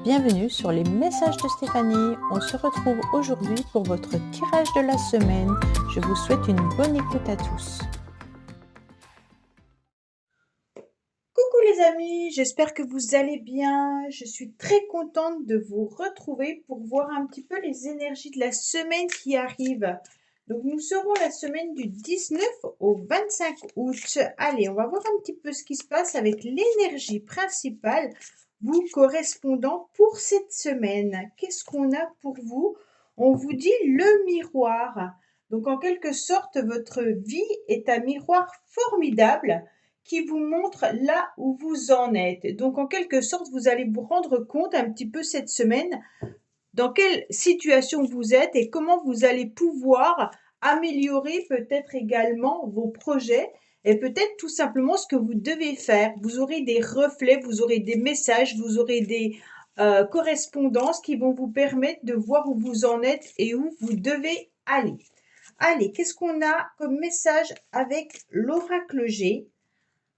Bienvenue sur les messages de Stéphanie. On se retrouve aujourd'hui pour votre tirage de la semaine. Je vous souhaite une bonne écoute à tous. Coucou les amis, j'espère que vous allez bien. Je suis très contente de vous retrouver pour voir un petit peu les énergies de la semaine qui arrive. Donc nous serons la semaine du 19 au 25 août. Allez, on va voir un petit peu ce qui se passe avec l'énergie principale vous correspondant pour cette semaine. Qu'est-ce qu'on a pour vous? On vous dit le miroir. Donc en quelque sorte, votre vie est un miroir formidable qui vous montre là où vous en êtes. Donc, en quelque sorte, vous allez vous rendre compte un petit peu cette semaine dans quelle situation vous êtes et comment vous allez pouvoir améliorer peut-être également vos projets et peut-être tout simplement ce que vous devez faire. Vous aurez des reflets, vous aurez des messages, vous aurez des correspondances qui vont vous permettre de voir où vous en êtes et où vous devez aller. Allez, qu'est-ce qu'on a comme message avec l'oracle G?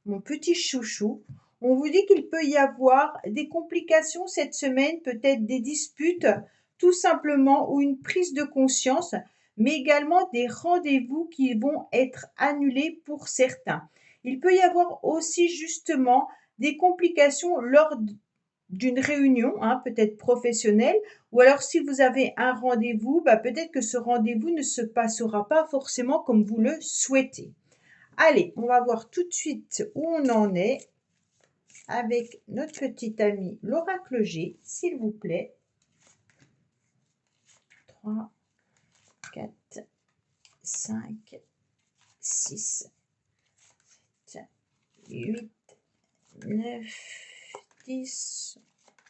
Mon petit chouchou, on vous dit qu'il peut y avoir des complications cette semaine, peut-être des disputes, tout simplement, ou une prise de conscience, mais également des rendez-vous qui vont être annulés pour certains. Il peut y avoir aussi justement des complications lors d'une réunion, peut-être professionnelle, ou alors si vous avez un rendez-vous, peut-être que ce rendez-vous ne se passera pas forcément comme vous le souhaitez. Allez, on va voir tout de suite où on en est avec notre petite amie l'oracle G, s'il vous plaît. 3, 4, 5, 6, 7, 8, 9, 10,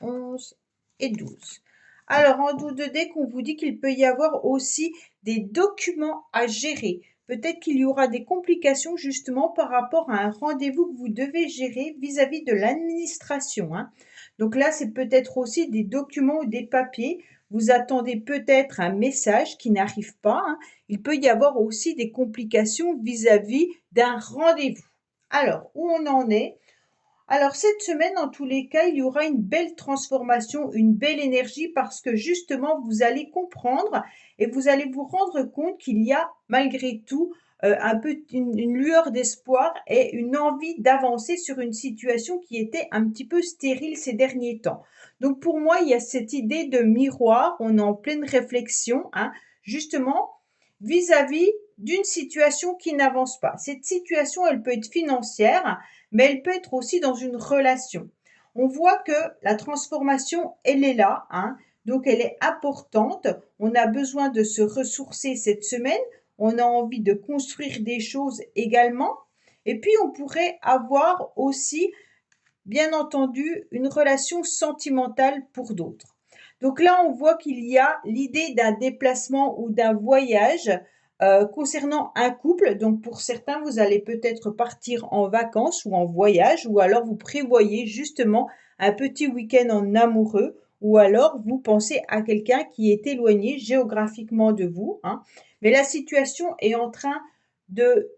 11 et 12. Alors, en dos de deck, on vous dit qu'il peut y avoir aussi des documents à gérer. Peut-être qu'il y aura des complications justement par rapport à un rendez-vous que vous devez gérer vis-à-vis de l'administration. Donc là, c'est peut-être aussi des documents ou des papiers. Vous attendez peut-être un message qui n'arrive pas. Il peut y avoir aussi des complications vis-à-vis d'un rendez-vous. Alors, où on en est? Alors cette semaine, en tous les cas, il y aura une belle transformation, une belle énergie parce que justement, vous allez comprendre et vous allez vous rendre compte qu'il y a malgré tout un peu une lueur d'espoir et une envie d'avancer sur une situation qui était un petit peu stérile ces derniers temps. Donc pour moi, il y a cette idée de miroir, on est en pleine réflexion, justement, vis-à-vis d'une situation qui n'avance pas. Cette situation, elle peut être financière, mais elle peut être aussi dans une relation. On voit que la transformation, elle est là, donc elle est importante. On a besoin de se ressourcer cette semaine. On a envie de construire des choses également. Et puis, on pourrait avoir aussi, bien entendu, une relation sentimentale pour d'autres. Donc là, on voit qu'il y a l'idée d'un déplacement ou d'un voyage concernant un couple. Donc pour certains, vous allez peut-être partir en vacances ou en voyage, ou alors vous prévoyez justement un petit week-end en amoureux, ou alors vous pensez à quelqu'un qui est éloigné géographiquement de vous. Mais la situation est en train de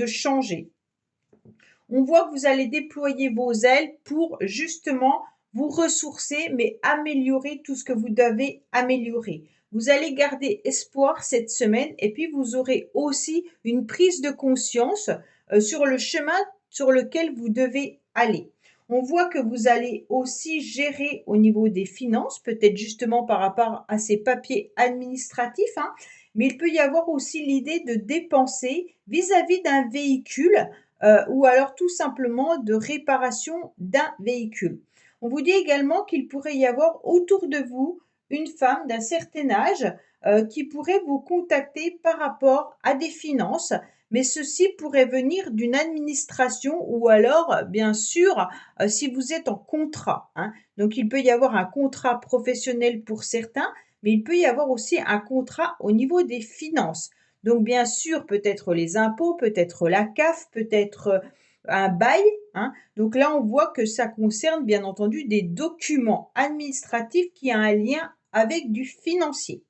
changer. On voit que vous allez déployer vos ailes pour justement vous ressourcer, mais améliorer tout ce que vous devez améliorer. Vous allez garder espoir cette semaine et puis vous aurez aussi une prise de conscience sur le chemin sur lequel vous devez aller. On voit que vous allez aussi gérer au niveau des finances, peut-être justement par rapport à ces papiers administratifs, mais il peut y avoir aussi l'idée de dépenser vis-à-vis d'un véhicule ou alors tout simplement de réparation d'un véhicule. On vous dit également qu'il pourrait y avoir autour de vous une femme d'un certain âge qui pourrait vous contacter par rapport à des finances, mais ceci pourrait venir d'une administration ou alors, bien sûr, si vous êtes en contrat. Donc, il peut y avoir un contrat professionnel pour certains, mais il peut y avoir aussi un contrat au niveau des finances. Donc, bien sûr, peut-être les impôts, peut-être la CAF, peut-être un bail. Donc là, on voit que ça concerne, bien entendu, des documents administratifs qui ont un lien avec du financier.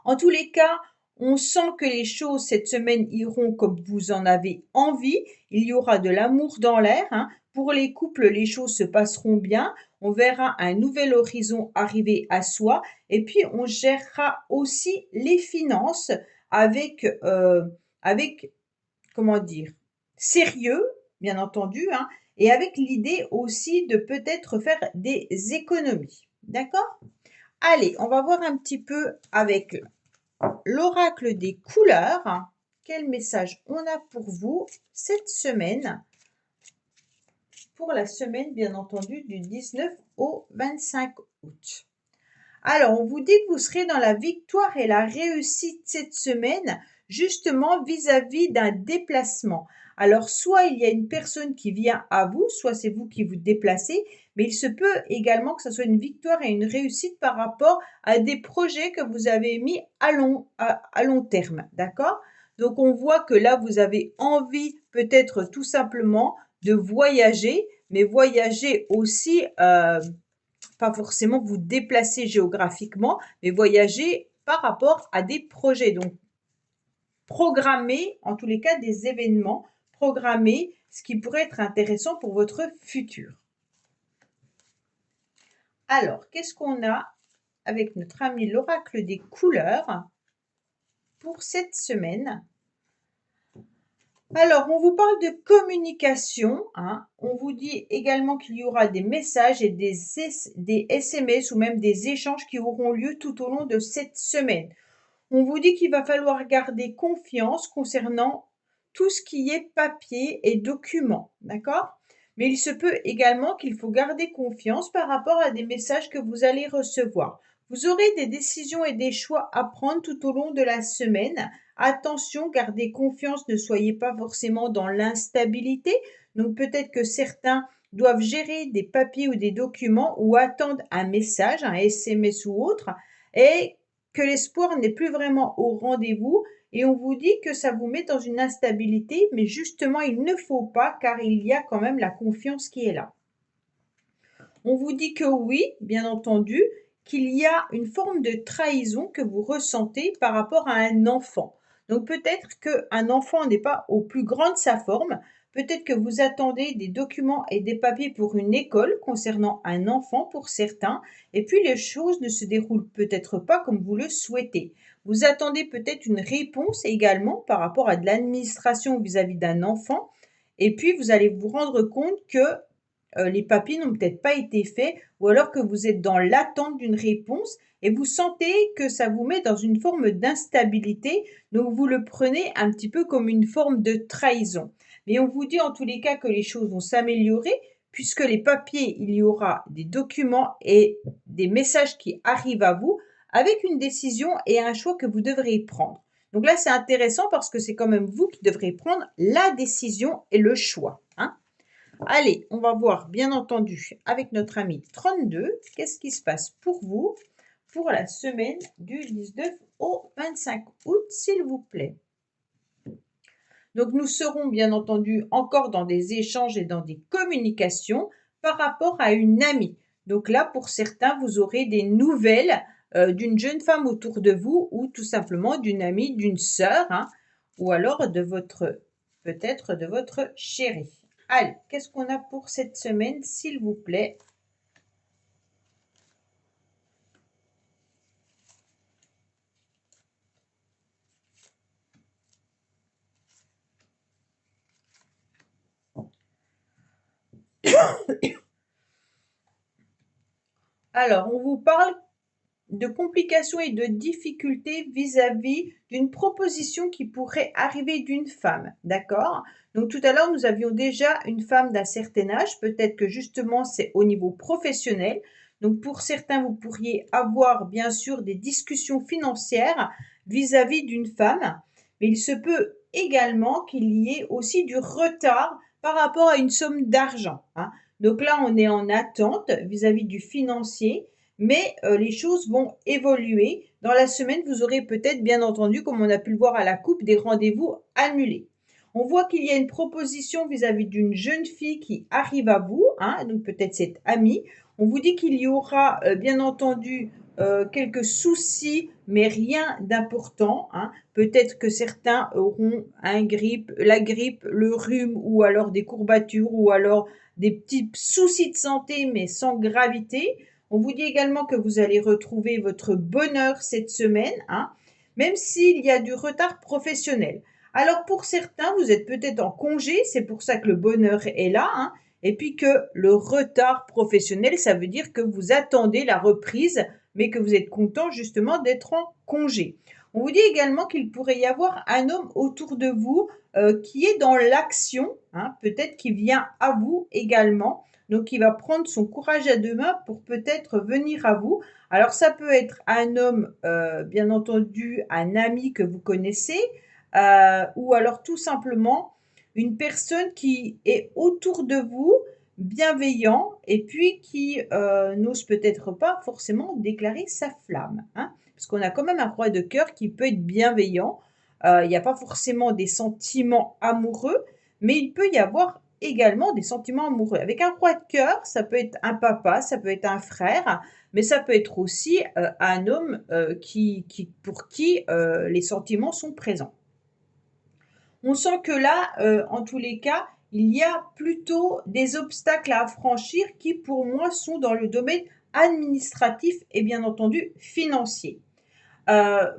En tous les cas, On sent que les choses cette semaine iront comme vous en avez envie. Il y aura de l'amour dans l'air, hein. Pour les couples, les choses se passeront bien. On verra un nouvel horizon arriver à soi. Et puis, on gérera aussi les finances avec, avec comment dire, sérieux, bien entendu, hein, et avec l'idée aussi de peut-être faire des économies. D'accord? Allez, on va voir un petit peu avec l'oracle des couleurs. Quel message on a pour vous cette semaine? Pour la semaine, bien entendu, du 19 au 25 août. Alors, on vous dit que vous serez dans la victoire et la réussite cette semaine, justement vis-à-vis d'un déplacement. Alors, soit il y a une personne qui vient à vous, soit c'est vous qui vous déplacez, mais il se peut également que ce soit une victoire et une réussite par rapport à des projets que vous avez mis à long terme, d'accord? Donc, on voit que là, vous avez envie peut-être tout simplement de voyager, mais voyager aussi pas forcément vous déplacer géographiquement, mais voyager par rapport à des projets. Donc, programmer, en tous les cas, des événements, programmer ce qui pourrait être intéressant pour votre futur. Alors, qu'est-ce qu'on a avec notre ami l'oracle des couleurs pour cette semaine? Alors, on vous parle de communication, hein. On vous dit également qu'il y aura des messages et des SMS ou même des échanges qui auront lieu tout au long de cette semaine. On vous dit qu'il va falloir garder confiance concernant tout ce qui est papier et documents, d'accord? Mais il se peut également qu'il faut garder confiance par rapport à des messages que vous allez recevoir. Vous aurez des décisions et des choix à prendre tout au long de la semaine. Attention, gardez confiance, ne soyez pas forcément dans l'instabilité. Donc peut-être que certains doivent gérer des papiers ou des documents ou attendent un message, un SMS ou autre, et que l'espoir n'est plus vraiment au rendez-vous et on vous dit que ça vous met dans une instabilité, mais justement, il ne faut pas car il y a quand même la confiance qui est là. On vous dit que oui, bien entendu, qu'il y a une forme de trahison que vous ressentez par rapport à un enfant. Donc peut-être qu'un enfant n'est pas au plus grand de sa forme, peut-être que vous attendez des documents et des papiers pour une école concernant un enfant pour certains, et puis les choses ne se déroulent peut-être pas comme vous le souhaitez. Vous attendez peut-être une réponse également par rapport à de l'administration vis-à-vis d'un enfant, et puis vous allez vous rendre compte que les papiers n'ont peut-être pas été faits ou alors que vous êtes dans l'attente d'une réponse et vous sentez que ça vous met dans une forme d'instabilité, donc vous le prenez un petit peu comme une forme de trahison. Mais on vous dit en tous les cas que les choses vont s'améliorer puisque les papiers, il y aura des documents et des messages qui arrivent à vous avec une décision et un choix que vous devrez prendre. Donc là, c'est intéressant parce que c'est quand même vous qui devrez prendre la décision et le choix, hein. Allez, on va voir, bien entendu, avec notre ami 32, qu'est-ce qui se passe pour vous pour la semaine du 19 au 25 août, s'il vous plaît. Donc, nous serons, bien entendu, encore dans des échanges et dans des communications par rapport à une amie. Donc là, pour certains, vous aurez des nouvelles d'une jeune femme autour de vous ou tout simplement d'une amie, d'une sœur, hein, ou alors de votre, peut-être de votre chérie. Allez, qu'est-ce qu'on a pour cette semaine, s'il vous plaît? Alors, on vous parle de complications et de difficultés vis-à-vis d'une proposition qui pourrait arriver d'une femme, d'accord? Donc tout à l'heure, nous avions déjà une femme d'un certain âge, peut-être que justement c'est au niveau professionnel. Donc pour certains, vous pourriez avoir bien sûr des discussions financières vis-à-vis d'une femme, mais il se peut également qu'il y ait aussi du retard par rapport à une somme d'argent, hein. Donc là, on est en attente vis-à-vis du financier mais les choses vont évoluer. Dans la semaine, vous aurez peut-être, bien entendu, comme on a pu le voir à la coupe, des rendez-vous annulés. On voit qu'il y a une proposition vis-à-vis d'une jeune fille qui arrive à vous, hein, donc peut-être cette amie. On vous dit qu'il y aura, bien entendu, quelques soucis, mais rien d'important, hein. Peut-être que certains auront la grippe, le rhume ou alors des courbatures ou alors des petits soucis de santé, mais sans gravité. On vous dit également que vous allez retrouver votre bonheur cette semaine, hein, même s'il y a du retard professionnel. Alors pour certains, vous êtes peut-être en congé, c'est pour ça que le bonheur est là, hein, et puis que le retard professionnel, ça veut dire que vous attendez la reprise, mais que vous êtes content justement d'être en congé. On vous dit également qu'il pourrait y avoir un homme autour de vous qui est dans l'action, hein, peut-être qui vient à vous également, donc il va prendre son courage à deux mains pour peut-être venir à vous. Alors ça peut être un homme, bien entendu, un ami que vous connaissez, ou alors tout simplement une personne qui est autour de vous, bienveillant, et puis qui n'ose peut-être pas forcément déclarer sa flamme, hein, parce qu'on a quand même un roi de cœur qui peut être bienveillant. Il n'y a pas forcément des sentiments amoureux, mais il peut y avoir également des sentiments amoureux. Avec un roi de cœur, ça peut être un papa, ça peut être un frère, mais ça peut être aussi un homme pour qui les sentiments sont présents. On sent que là, en tous les cas, il y a plutôt des obstacles à franchir qui, pour moi, sont dans le domaine administratif et bien entendu financier.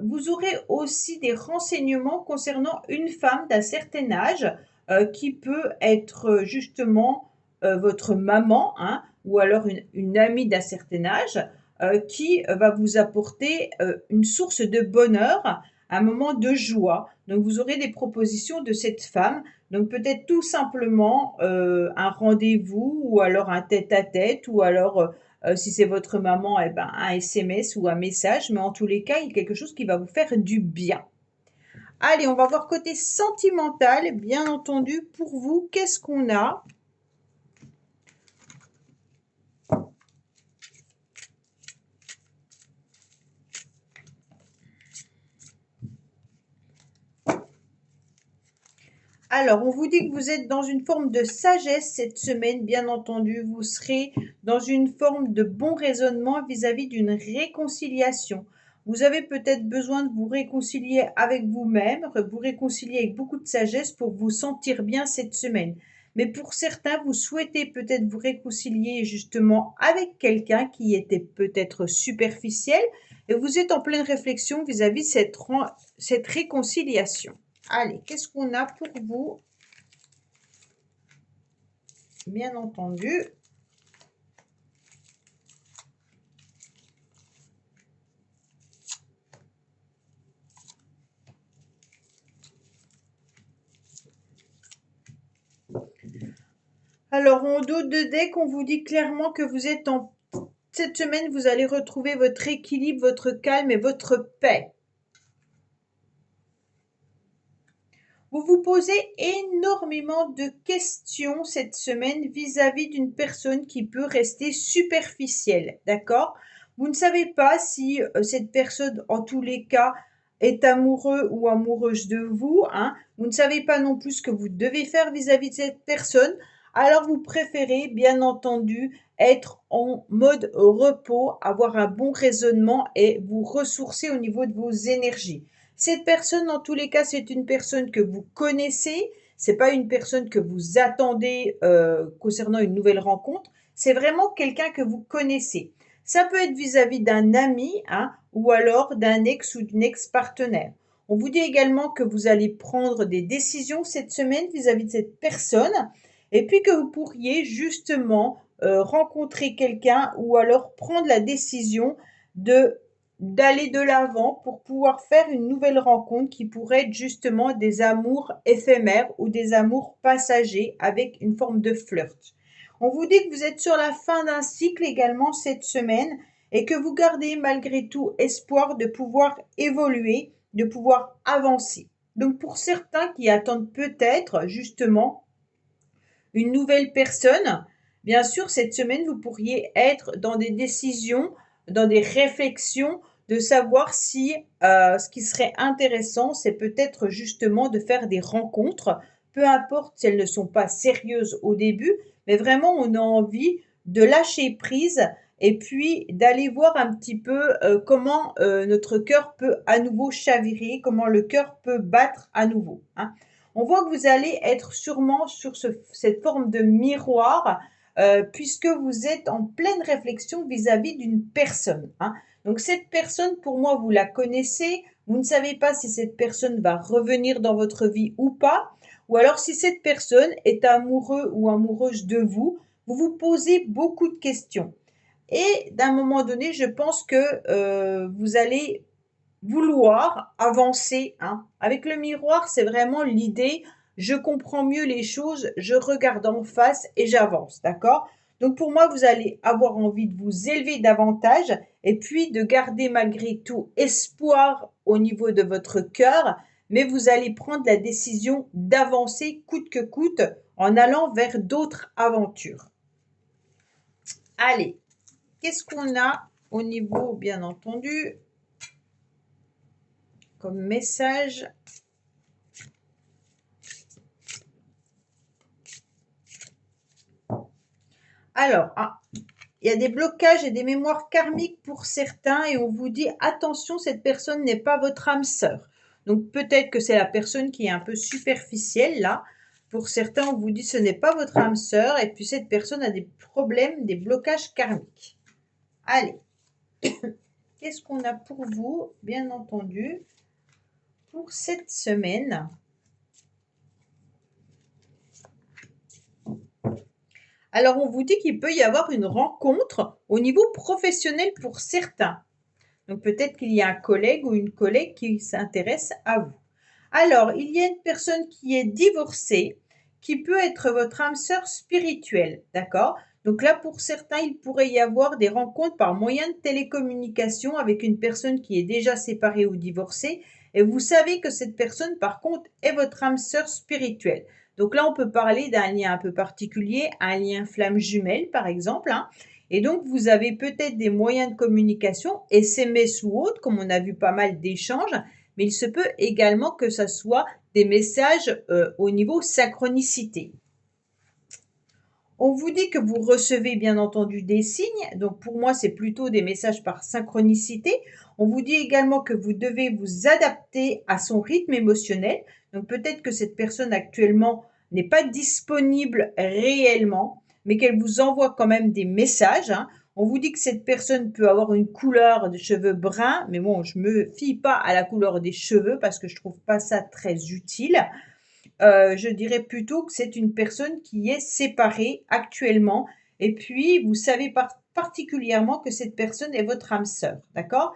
Vous aurez aussi des renseignements concernant une femme d'un certain âge qui peut être justement votre maman, hein, ou alors une amie d'un certain âge qui va vous apporter une source de bonheur, un moment de joie. Donc vous aurez des propositions de cette femme. Donc peut-être tout simplement un rendez-vous ou alors un tête-à-tête ou alors si c'est votre maman, eh ben, un SMS ou un message, mais en tous les cas, il y a quelque chose qui va vous faire du bien. Allez, on va voir côté sentimental, bien entendu, pour vous, qu'est-ce qu'on a? Alors, on vous dit que vous êtes dans une forme de sagesse cette semaine, bien entendu. Vous serez dans une forme de bon raisonnement vis-à-vis d'une réconciliation. Vous avez peut-être besoin de vous réconcilier avec vous-même, vous réconcilier avec beaucoup de sagesse pour vous sentir bien cette semaine. Mais pour certains, vous souhaitez peut-être vous réconcilier justement avec quelqu'un qui était peut-être superficiel et vous êtes en pleine réflexion vis-à-vis de cette réconciliation. Allez, qu'est-ce qu'on a pour vous? Bien entendu. Alors, en dos de deck, on vous dit clairement que vous êtes en... Cette semaine, vous allez retrouver votre équilibre, votre calme et votre paix. Vous vous posez énormément de questions cette semaine vis-à-vis d'une personne qui peut rester superficielle, d'accord? Vous ne savez pas si cette personne, en tous les cas, est amoureux ou amoureuse de vous, hein? Vous ne savez pas non plus ce que vous devez faire vis-à-vis de cette personne. Alors vous préférez, bien entendu, être en mode repos, avoir un bon raisonnement et vous ressourcer au niveau de vos énergies. Cette personne, dans tous les cas, c'est une personne que vous connaissez. C'est pas une personne que vous attendez concernant une nouvelle rencontre. C'est vraiment quelqu'un que vous connaissez. Ça peut être vis-à-vis d'un ami, hein, ou alors d'un ex ou d'une ex-partenaire. On vous dit également que vous allez prendre des décisions cette semaine vis-à-vis de cette personne, et puis que vous pourriez justement rencontrer quelqu'un ou alors prendre la décision d'aller de l'avant pour pouvoir faire une nouvelle rencontre qui pourrait être justement des amours éphémères ou des amours passagers avec une forme de flirt. On vous dit que vous êtes sur la fin d'un cycle également cette semaine et que vous gardez malgré tout espoir de pouvoir évoluer, de pouvoir avancer. Donc pour certains qui attendent peut-être justement une nouvelle personne, bien sûr cette semaine vous pourriez être dans des décisions, dans des réflexions de savoir si ce qui serait intéressant, c'est peut-être justement de faire des rencontres, peu importe si elles ne sont pas sérieuses au début, mais vraiment on a envie de lâcher prise et puis d'aller voir un petit peu comment notre cœur peut à nouveau chavirer, comment le cœur peut battre à nouveau, hein. On voit que vous allez être sûrement sur cette forme de miroir, puisque vous êtes en pleine réflexion vis-à-vis d'une personne, hein. Donc cette personne, pour moi, vous la connaissez, vous ne savez pas si cette personne va revenir dans votre vie ou pas, ou alors si cette personne est amoureux ou amoureuse de vous, vous vous posez beaucoup de questions. Et d'un moment donné, je pense que vous allez vouloir avancer, hein. Avec le miroir, c'est vraiment l'idée, je comprends mieux les choses, je regarde en face et j'avance, d'accord? Donc pour moi, vous allez avoir envie de vous élever davantage et puis de garder malgré tout espoir au niveau de votre cœur, mais vous allez prendre la décision d'avancer coûte que coûte en allant vers d'autres aventures. Allez, qu'est-ce qu'on a au niveau, bien entendu, comme message? Alors, il y a des blocages et des mémoires karmiques pour certains et on vous dit attention, cette personne n'est pas votre âme sœur. Donc peut-être que c'est la personne qui est un peu superficielle là. Pour certains, on vous dit ce n'est pas votre âme sœur et puis cette personne a des problèmes, des blocages karmiques. Allez, qu'est-ce qu'on a pour vous, bien entendu, pour cette semaine? Alors, on vous dit qu'il peut y avoir une rencontre au niveau professionnel pour certains. Donc, peut-être qu'il y a un collègue ou une collègue qui s'intéresse à vous. Alors, il y a une personne qui est divorcée, qui peut être votre âme sœur spirituelle, d'accord? Donc là, pour certains, il pourrait y avoir des rencontres par moyen de télécommunication avec une personne qui est déjà séparée ou divorcée. Et vous savez que cette personne, par contre, est votre âme sœur spirituelle. Donc là, on peut parler d'un lien un peu particulier, un lien flamme jumelle, par exemple, hein. Et donc, vous avez peut-être des moyens de communication, SMS ou autres, comme on a vu pas mal d'échanges, mais il se peut également que ça soit des messages au niveau synchronicité. On vous dit que vous recevez bien entendu des signes, donc pour moi c'est plutôt des messages par synchronicité. On vous dit également que vous devez vous adapter à son rythme émotionnel, donc peut-être que cette personne actuellement n'est pas disponible réellement, mais qu'elle vous envoie quand même des messages, hein. On vous dit que cette personne peut avoir une couleur de cheveux bruns, mais bon, je me fie pas à la couleur des cheveux parce que je trouve pas ça très utile. Je dirais plutôt que c'est une personne qui est séparée actuellement et puis vous savez particulièrement que cette personne est votre âme sœur, d'accord?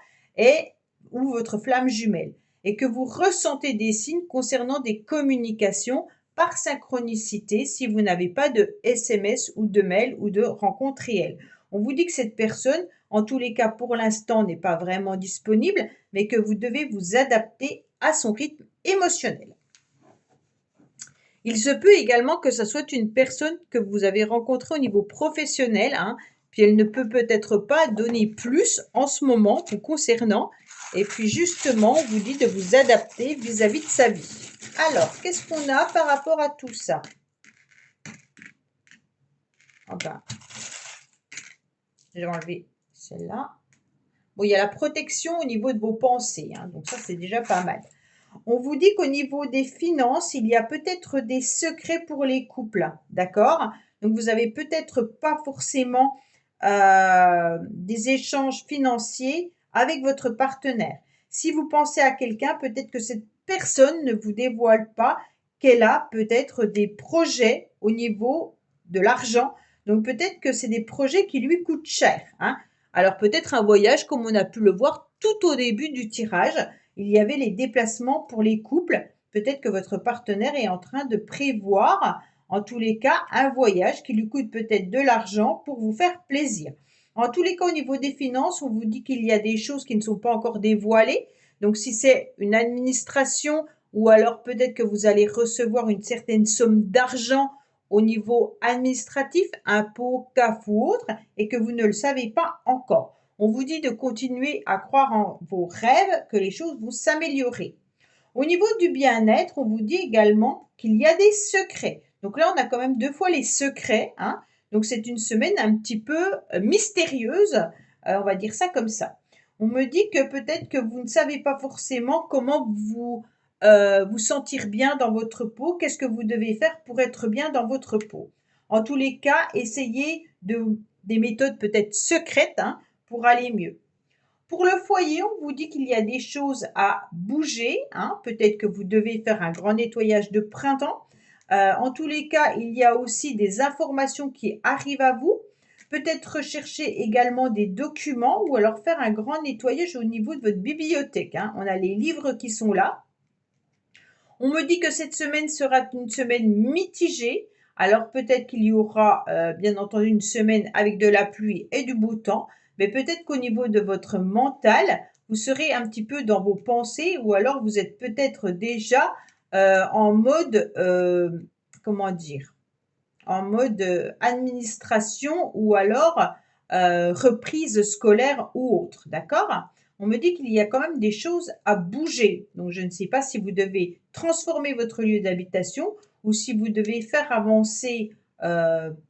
Ou votre flamme jumelle et que vous ressentez des signes concernant des communications par synchronicité si vous n'avez pas de SMS ou de mail ou de rencontre réelle. On vous dit que cette personne, en tous les cas pour l'instant, n'est pas vraiment disponible, mais que vous devez vous adapter à son rythme émotionnel. Il se peut également que ce soit une personne que vous avez rencontrée au niveau professionnel, hein, puis elle ne peut peut-être pas donner plus en ce moment vous concernant. Et puis justement, on vous dit de vous adapter vis-à-vis de sa vie. Alors, qu'est-ce qu'on a par rapport à tout ça? Ah ben, j'ai enlevé celle-là. Bon, il y a la protection au niveau de vos pensées, hein, donc ça c'est déjà pas mal. On vous dit qu'au niveau des finances, il y a peut-être des secrets pour les couples, d'accord? Donc, vous n'avez peut-être pas forcément des échanges financiers avec votre partenaire. Si vous pensez à quelqu'un, peut-être que cette personne ne vous dévoile pas qu'elle a peut-être des projets au niveau de l'argent. Donc, peut-être que c'est des projets qui lui coûtent cher, hein. Alors, peut-être un voyage comme on a pu le voir tout au début du tirage. Il y avait les déplacements pour les couples. Peut-être que votre partenaire est en train de prévoir, en tous les cas, un voyage qui lui coûte peut-être de l'argent pour vous faire plaisir. En tous les cas, au niveau des finances, on vous dit qu'il y a des choses qui ne sont pas encore dévoilées. Donc, si c'est une administration ou alors peut-être que vous allez recevoir une certaine somme d'argent au niveau administratif, impôts, CAF ou autre, et que vous ne le savez pas encore. On vous dit de continuer à croire en vos rêves, que les choses vont s'améliorer. Au niveau du bien-être, on vous dit également qu'il y a des secrets. Donc là, on a quand même deux fois les secrets, hein. Donc c'est une semaine un petit peu mystérieuse, on va dire ça comme ça. On me dit que peut-être que vous ne savez pas forcément comment vous sentir bien dans votre peau. Qu'est-ce que vous devez faire pour être bien dans votre peau? En tous les cas, essayez des méthodes peut-être secrètes, hein, pour aller mieux. Pour le foyer, on vous dit qu'il y a des choses à bouger, hein. Peut-être que vous devez faire un grand nettoyage de printemps. En tous les cas, il y a aussi des informations qui arrivent à vous. Peut-être rechercher également des documents ou alors faire un grand nettoyage au niveau de votre bibliothèque, hein. On a les livres qui sont là. On me dit que cette semaine sera une semaine mitigée. Alors peut-être qu'il y aura bien entendu une semaine avec de la pluie et du beau temps, mais peut-être qu'au niveau de votre mental, vous serez un petit peu dans vos pensées ou alors vous êtes peut-être déjà en mode, comment dire, en mode administration ou alors reprise scolaire ou autre, d'accord? On me dit qu'il y a quand même des choses à bouger. Donc, je ne sais pas si vous devez transformer votre lieu d'habitation ou si vous devez faire avancer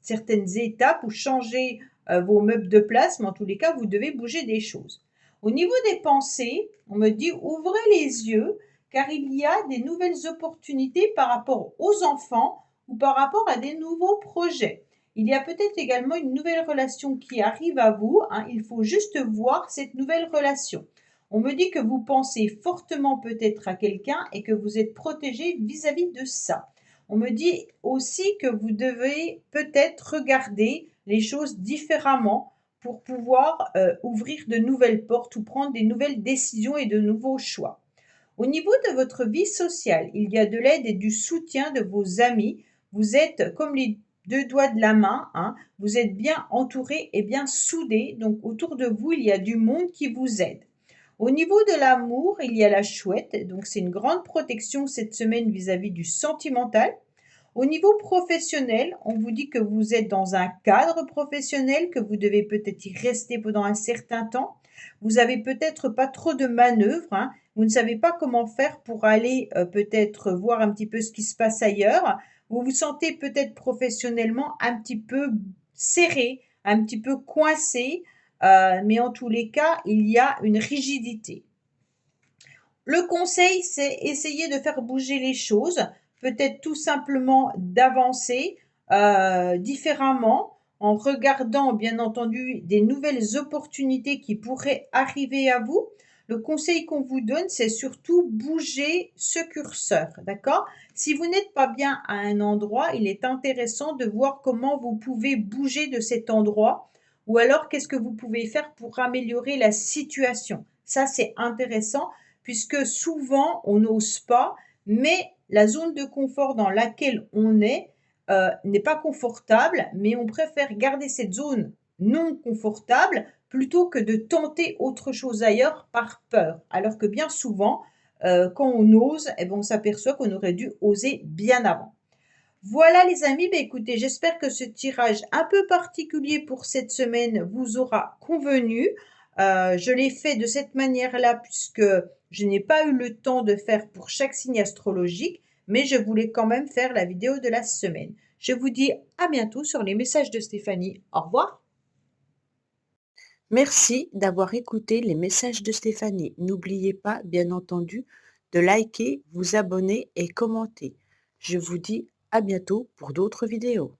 certaines étapes ou changer vos meubles de place, mais en tous les cas, vous devez bouger des choses. Au niveau des pensées, on me dit ouvrez les yeux car il y a des nouvelles opportunités par rapport aux enfants ou par rapport à des nouveaux projets. Il y a peut-être également une nouvelle relation qui arrive à vous, hein. Il faut juste voir cette nouvelle relation. On me dit que vous pensez fortement peut-être à quelqu'un et que vous êtes protégé vis-à-vis de ça. On me dit aussi que vous devez peut-être regarder les choses différemment pour pouvoir ouvrir de nouvelles portes ou prendre des nouvelles décisions et de nouveaux choix. Au niveau de votre vie sociale, il y a de l'aide et du soutien de vos amis. Vous êtes comme les deux doigts de la main, hein. Vous êtes bien entouré et bien soudé. Donc autour de vous, il y a du monde qui vous aide. Au niveau de l'amour, il y a la chouette. Donc c'est une grande protection cette semaine vis-à-vis du sentimental. Au niveau professionnel, on vous dit que vous êtes dans un cadre professionnel, que vous devez peut-être y rester pendant un certain temps. Vous avez peut-être pas trop de manœuvres, hein. Vous ne savez pas comment faire pour aller peut-être voir un petit peu ce qui se passe ailleurs. Vous vous sentez peut-être professionnellement un petit peu serré, un petit peu coincé, mais en tous les cas, il y a une rigidité. Le conseil, c'est essayer de faire bouger les choses, peut-être tout simplement d'avancer différemment en regardant bien entendu des nouvelles opportunités qui pourraient arriver à vous. Le conseil qu'on vous donne, c'est surtout bouger ce curseur, d'accord? Si vous n'êtes pas bien à un endroit, il est intéressant de voir comment vous pouvez bouger de cet endroit ou alors qu'est-ce que vous pouvez faire pour améliorer la situation. Ça, c'est intéressant puisque souvent on n'ose pas, mais la zone de confort dans laquelle on est n'est pas confortable, mais on préfère garder cette zone non confortable plutôt que de tenter autre chose ailleurs par peur. Alors que bien souvent, quand on ose, eh ben, on s'aperçoit qu'on aurait dû oser bien avant. Voilà les amis, bah écoutez, j'espère que ce tirage un peu particulier pour cette semaine vous aura convenu. Je l'ai fait de cette manière-là puisque je n'ai pas eu le temps de faire pour chaque signe astrologique, mais je voulais quand même faire la vidéo de la semaine. Je vous dis à bientôt sur les messages de Stéphanie. Au revoir. Merci d'avoir écouté les messages de Stéphanie. N'oubliez pas, bien entendu, de liker, vous abonner et commenter. Je vous dis à bientôt pour d'autres vidéos.